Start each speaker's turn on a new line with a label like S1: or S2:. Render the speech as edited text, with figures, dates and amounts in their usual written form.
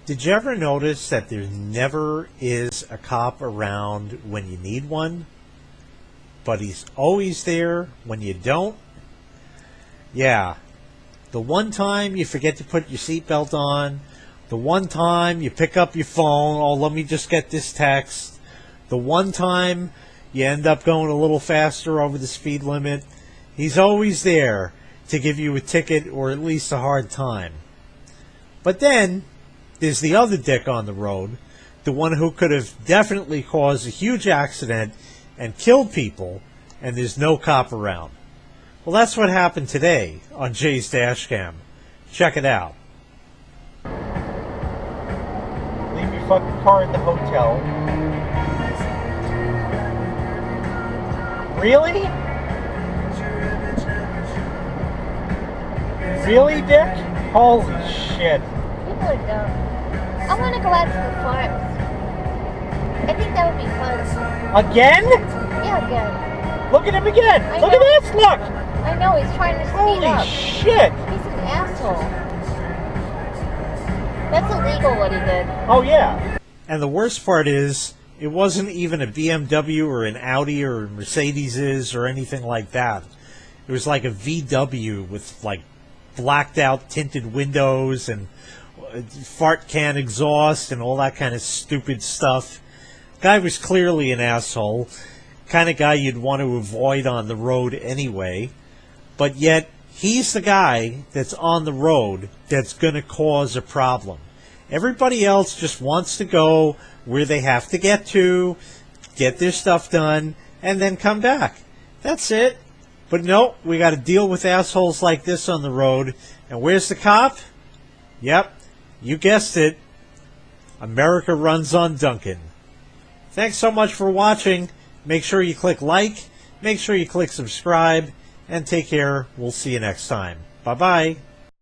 S1: Did you ever notice that there never is a cop around when you need one, but he's always there when you don't? Yeah. The one time you forget to put your seatbelt on, the one time you pick up your phone, oh, let me just get this text, the one time you end up going a little faster over the speed limit, he's always there to give you a ticket or at least a hard time. But then there's the other dick on the road, the one who could have definitely caused a huge accident and killed people, and there's no cop around. Well, that's what happened today on Jay's Dashcam. Check it out. Leave your fucking car at the hotel. Really? Really, Dick? Holy shit.
S2: People are dumb. I want to go out to the farms. I think that would be fun.
S1: Again?
S2: Yeah, again.
S1: Look at him again. Look at this. Look.
S2: I know, he's trying to speed
S1: Holy
S2: up.
S1: Shit.
S2: He's an asshole. That's illegal what he did.
S1: Oh, yeah. And the worst part is, it wasn't even a BMW or an Audi or a Mercedes or anything like that. It was like a VW with like blacked out tinted windows and fart can exhaust and all that kind of stupid stuff. Guy was clearly an asshole. Kind of guy you'd want to avoid on the road anyway. But yet, he's the guy that's on the road that's going to cause a problem. Everybody else just wants to go where they have to get to, get their stuff done, and then come back. That's it. But no, we got to deal with assholes like this on the road. And where's the cop? Yep, you guessed it. America runs on Duncan. Thanks so much for watching. Make sure you click like, make sure you click subscribe, and take care. We'll see you next time. Bye-bye.